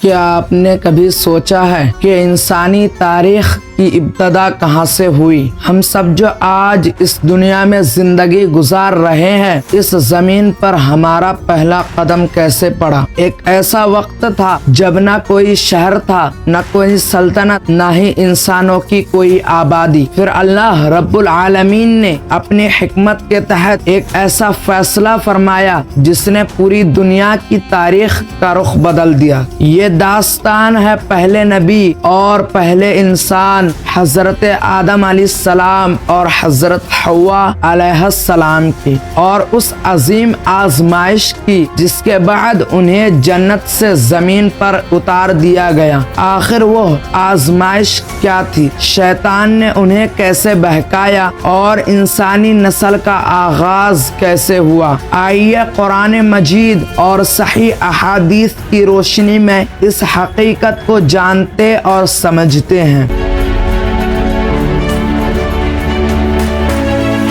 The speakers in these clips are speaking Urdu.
کیا آپ نے کبھی سوچا ہے کہ انسانی تاریخ کی ابتدا کہاں سے ہوئی؟ ہم سب جو آج اس دنیا میں زندگی گزار رہے ہیں، اس زمین پر ہمارا پہلا قدم کیسے پڑا؟ ایک ایسا وقت تھا جب نہ کوئی شہر تھا، نہ کوئی سلطنت، نہ ہی انسانوں کی کوئی آبادی۔ پھر اللہ رب العالمین نے اپنی حکمت کے تحت ایک ایسا فیصلہ فرمایا جس نے پوری دنیا کی تاریخ کا رخ بدل دیا۔ یہ داستان ہے پہلے نبی اور پہلے انسان حضرت آدم علیہ السلام اور حضرت حوا علیہ السلام کی، اور اس عظیم آزمائش کی جس کے بعد انہیں جنت سے زمین پر اتار دیا گیا۔ آخر وہ آزمائش کیا تھی؟ شیطان نے انہیں کیسے بہکایا اور انسانی نسل کا آغاز کیسے ہوا؟ آئیے قرآن مجید اور صحیح احادیث کی روشنی میں اس حقیقت کو جانتے اور سمجھتے ہیں۔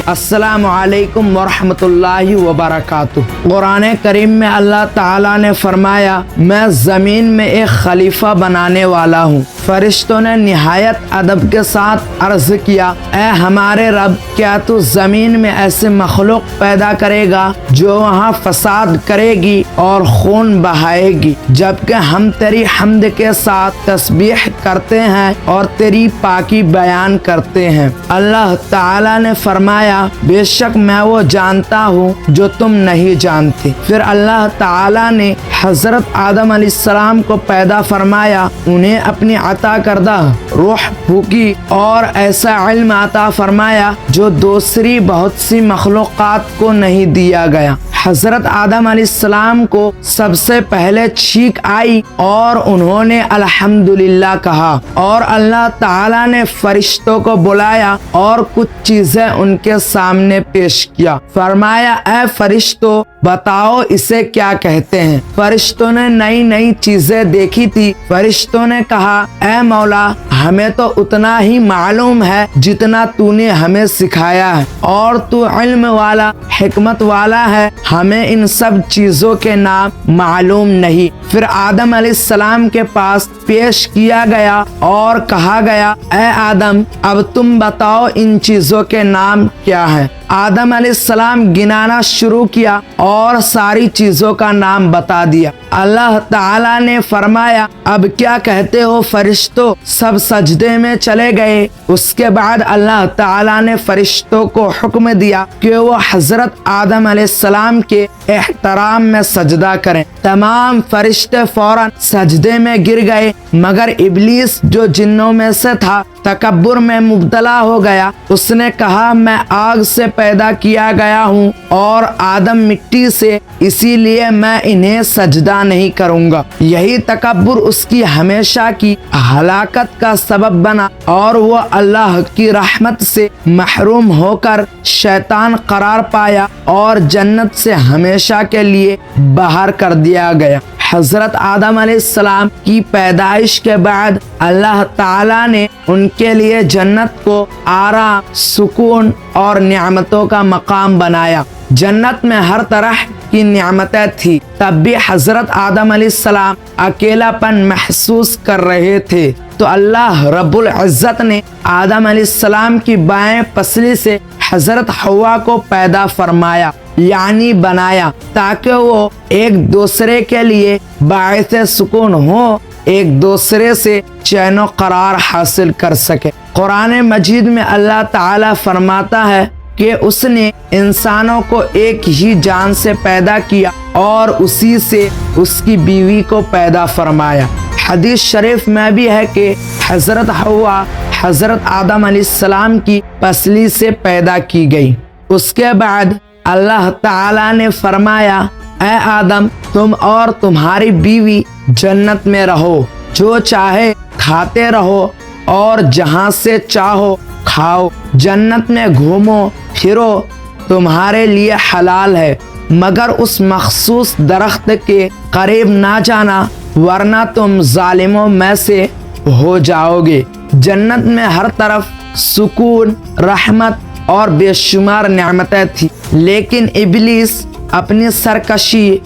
السلام علیکم ورحمۃ اللہ وبرکاتہ۔ قرآن کریم میں اللہ تعالیٰ نے فرمایا، میں زمین میں ایک خلیفہ بنانے والا ہوں۔ فرشتوں نے نہایت ادب کے ساتھ عرض کیا، اے ہمارے رب، کیا تو زمین میں ایسے مخلوق پیدا کرے گا جو وہاں فساد کرے گی اور خون بہائے گی، جبکہ ہم تیری حمد کے ساتھ تسبیح کرتے ہیں اور تیری پاکی بیان کرتے ہیں۔ اللہ تعالیٰ نے فرمایا، بے شک میں وہ جانتا ہوں جو تم نہیں جانتے۔ پھر اللہ تعالیٰ نے حضرت آدم علیہ السلام کو پیدا فرمایا، انہیں اپنی عطا کردہ روح پھونکی اور ایسا علم عطا فرمایا جو دوسری بہت سی مخلوقات کو نہیں دیا گیا۔ حضرت آدم علیہ السلام کو سب سے پہلے چھینک آئی اور انہوں نے الحمدللہ کہا، اور اللہ تعالیٰ نے فرشتوں کو بلایا اور کچھ چیزیں ان کے سامنے پیش کیا۔ فرمایا، اے فرشتوں، بتاؤ اسے کیا کہتے ہیں؟ فرشتوں نے نئی نئی چیزیں دیکھی تھی۔ فرشتوں نے کہا، اے مولا، ہمیں تو اتنا ہی معلوم ہے جتنا تو نے ہمیں سکھایا ہے، اور تو علم والا، حکمت والا ہے، ہمیں ان سب چیزوں کے نام معلوم نہیں۔ پھر آدم علیہ السلام کے پاس پیش کیا گیا اور کہا گیا، اے آدم، اب تم بتاؤ ان چیزوں کے نام کیا ہیں؟ آدم علیہ السلام گنانا شروع کیا اور ساری چیزوں کا نام بتا دیا۔ اللہ تعالیٰ نے فرمایا، اب کیا کہتے ہو فرشتوں؟ سب سجدے میں چلے گئے۔ اس کے بعد اللہ تعالیٰ نے فرشتوں کو حکم دیا کہ وہ حضرت آدم علیہ السلام کے احترام میں سجدہ کریں۔ تمام فرشتے فوراً سجدے میں گر گئے، مگر ابلیس جو جنوں میں سے تھا تکبر میں مبتلا ہو گیا۔ اس نے کہا، میں آگ سے پیدا کیا گیا ہوں اور آدم مٹی سے، اسی لیے میں انہیں سجدہ نہیں کروں گا۔ یہی تکبر اس کی ہمیشہ کی ہلاکت کا سبب بنا اور وہ اللہ کی رحمت سے محروم ہو کر شیطان قرار پایا اور جنت سے ہمیشہ کے لیے باہر کر دیا گیا۔ حضرت آدم علیہ السلام کی پیدائش کے بعد اللہ تعالیٰ نے ان کے لیے جنت کو آرام، سکون اور نعمتوں کا مقام بنایا۔ جنت میں ہر طرح کی نعمتیں تھی، تب بھی حضرت آدم علیہ السلام اکیلا پن محسوس کر رہے تھے، تو اللہ رب العزت نے آدم علیہ السلام کی بائیں پسلی سے حضرت حوا کو پیدا فرمایا، یعنی بنایا، تاکہ وہ ایک دوسرے کے لیے باعث سکون ہو، ایک دوسرے سے چین و قرار حاصل کر سکے۔ قرآن مجید میں اللہ تعالیٰ فرماتا ہے کہ اس نے انسانوں کو ایک ہی جان سے پیدا کیا اور اسی سے اس کی بیوی کو پیدا فرمایا۔ حدیث شریف میں بھی ہے کہ حضرت حوا حضرت آدم علیہ السلام کی پسلی سے پیدا کی گئی۔ اس کے بعد اللہ تعالیٰ نے فرمایا، اے آدم، تم اور تمہاری بیوی جنت میں رہو، جو چاہے کھاتے رہو اور جہاں سے چاہو کھاؤ، جنت میں گھومو پھرو، تمہارے لیے حلال ہے، مگر اس مخصوص درخت کے قریب نہ جانا، ورنہ تم ظالموں میں سے ہو جاؤ گے۔ جنت میں ہر طرف سکون، رحمت اور بے شمار نعمتیں تھیں، لیکن ابلیس اپنی سرکشی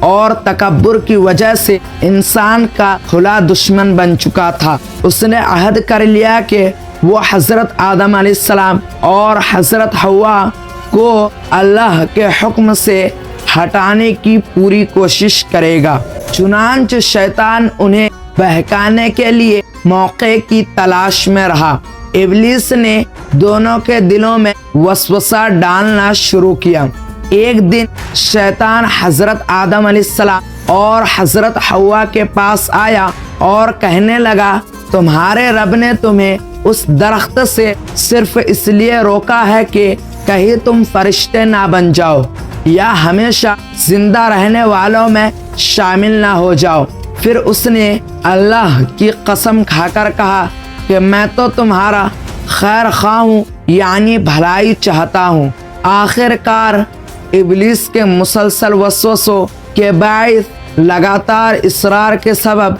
اور تکبر کی وجہ سے انسان کا کھلا دشمن بن چکا تھا۔ اس نے عہد کر لیا کہ وہ حضرت آدم علیہ السلام اور حضرت حوا کو اللہ کے حکم سے ہٹانے کی پوری کوشش کرے گا۔ چنانچہ شیطان انہیں بہکانے کے لیے موقع کی تلاش میں رہا۔ ابلیس نے دونوں کے دلوں میں وسوسہ ڈالنا شروع کیا۔ ایک دن شیطان حضرت آدم علیہ السلام اور حضرت حوا کے پاس آیا اور کہنے لگا، تمہارے رب نے تمہیں اس درخت سے صرف اس لیے روکا ہے کہ کہیں تم فرشتے نہ بن جاؤ یا ہمیشہ زندہ رہنے والوں میں شامل نہ ہو جاؤ۔ پھر اس نے اللہ کی قسم کھا کر کہا کہ میں تو تمہارا خیر خواہ ہوں، یعنی بھلائی چاہتا ہوں۔ آخر کار ابلیس کے مسلسل وسوسوں کے باعث لگاتار اصرار کے سبب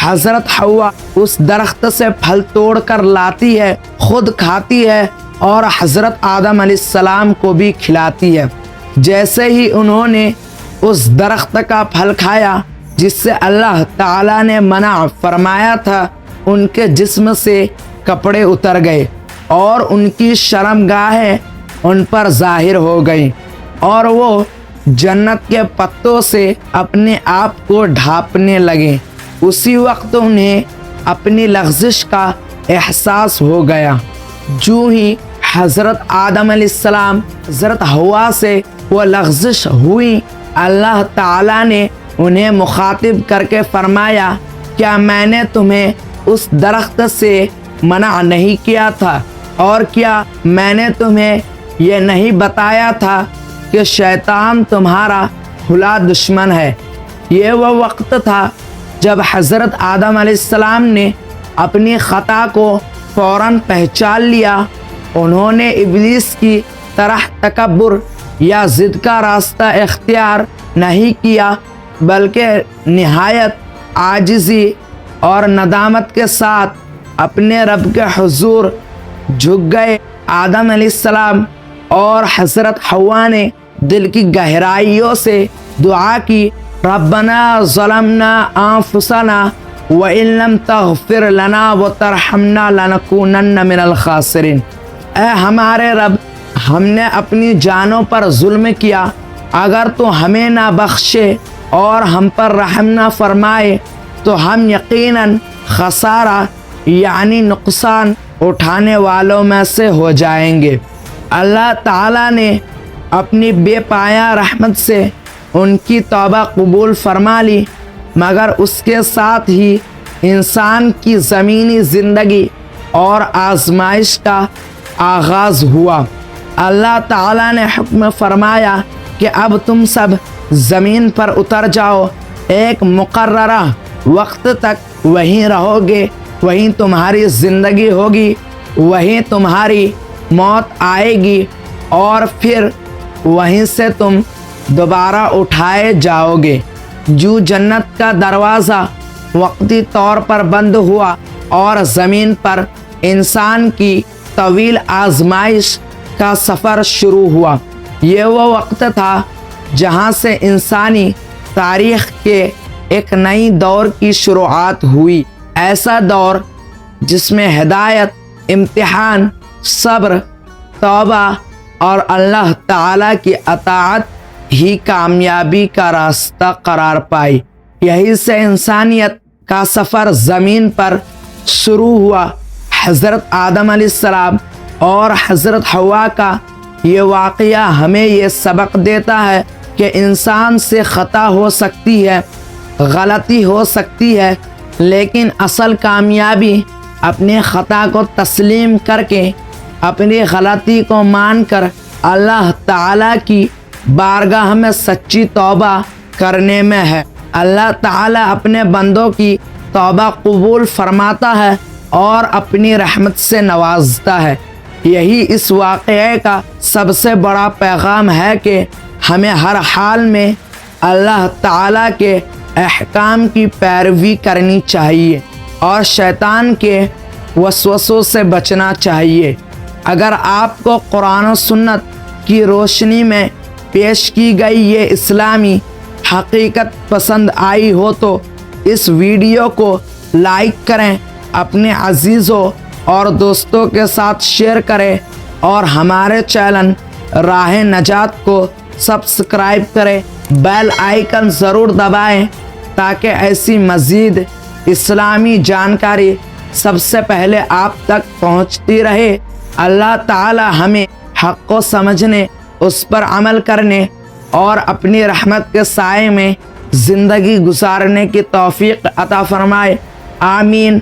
حضرت حوا اس درخت سے پھل توڑ کر لاتی ہے، خود کھاتی ہے اور حضرت آدم علیہ السلام کو بھی کھلاتی ہے۔ جیسے ہی انہوں نے اس درخت کا پھل کھایا جس سے اللہ تعالیٰ نے منع فرمایا تھا، ان کے جسم سے کپڑے اتر گئے اور ان کی شرمگاہیں ان پر ظاہر ہو گئیں اور وہ جنت کے پتوں سے اپنے آپ کو ڈھانپنے لگے۔ اسی وقت انہیں اپنی لغزش کا احساس ہو گیا۔ جو ہی حضرت آدم علیہ السلام حضرت حوا سے وہ لغزش ہوئی، اللہ تعالیٰ نے انہیں مخاطب کر کے فرمایا، کیا میں نے تمہیں اس درخت سے منع نہیں کیا تھا؟ اور کیا میں نے تمہیں یہ نہیں بتایا تھا کہ شیطان تمہارا کھلا دشمن ہے؟ یہ وہ وقت تھا جب حضرت آدم علیہ السلام نے اپنی خطا کو فوراً پہچان لیا۔ انہوں نے ابلیس کی طرح تکبر یا ضد کا راستہ اختیار نہیں کیا، بلکہ نہایت عاجزی اور ندامت کے ساتھ اپنے رب کے حضور جھک گئے۔ آدم علیہ السلام اور حضرت حوا نے دل کی گہرائیوں سے دعا کی، ربنا ظلمنا انفسنا وان لم تغفر لنا وترحمنا لنکونن من الخاسرین۔ اے ہمارے رب، ہم نے اپنی جانوں پر ظلم کیا، اگر تو ہمیں نہ بخشے اور ہم پر رحم نہ فرمائے تو ہم یقیناً خسارہ یعنی نقصان اٹھانے والوں میں سے ہو جائیں گے۔ اللہ تعالیٰ نے اپنی بے پایہ رحمت سے ان کی توبہ قبول فرما لی، مگر اس کے ساتھ ہی انسان کی زمینی زندگی اور آزمائش کا آغاز ہوا۔ اللہ تعالیٰ نے حکم فرمایا کہ اب تم سب زمین پر اتر جاؤ، ایک مقررہ وقت تک وہیں رہو گے، وہیں تمہاری زندگی ہوگی، وہیں تمہاری موت آئے گی اور پھر وہیں سے تم دوبارہ اٹھائے جاؤ گے۔ جو جنت کا دروازہ وقتی طور پر بند ہوا اور زمین پر انسان کی طویل آزمائش کا سفر شروع ہوا۔ یہ وہ وقت تھا جہاں سے انسانی تاریخ کے ایک نئی دور کی شروعات ہوئی، ایسا دور جس میں ہدایت، امتحان، صبر، توبہ اور اللہ تعالیٰ کی اطاعت ہی کامیابی کا راستہ قرار پائی۔ یہی سے انسانیت کا سفر زمین پر شروع ہوا۔ حضرت آدم علیہ السلام اور حضرت حوا کا یہ واقعہ ہمیں یہ سبق دیتا ہے کہ انسان سے خطا ہو سکتی ہے، غلطی ہو سکتی ہے، لیکن اصل کامیابی اپنے خطا کو تسلیم کر کے، اپنی غلطی کو مان کر اللہ تعالیٰ کی بارگاہ میں سچی توبہ کرنے میں ہے۔ اللہ تعالیٰ اپنے بندوں کی توبہ قبول فرماتا ہے اور اپنی رحمت سے نوازتا ہے۔ یہی اس واقعے کا سب سے بڑا پیغام ہے کہ ہمیں ہر حال میں اللہ تعالیٰ کے احکام کی پیروی کرنی چاہیے اور شیطان کے وسوسوں سے بچنا چاہیے۔ اگر آپ کو قرآن و سنت کی روشنی میں پیش کی گئی یہ اسلامی حقیقت پسند آئی ہو تو اس ویڈیو کو لائک کریں، اپنے عزیزوں اور دوستوں کے ساتھ شیئر کریں اور ہمارے چینل راہ نجات کو سبسکرائب کریں، بیل آئیکن ضرور دبائیں تاکہ ایسی مزید اسلامی جانکاری سب سے پہلے آپ تک پہنچتی رہے۔ اللہ تعالی ہمیں حق کو سمجھنے، اس پر عمل کرنے اور اپنی رحمت کے سائے میں زندگی گزارنے کی توفیق عطا فرمائے۔ آمین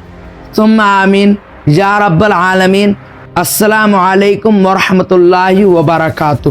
ثم آمین یا رب العالمین۔ السلام علیکم ورحمۃ اللہ وبرکاتہ۔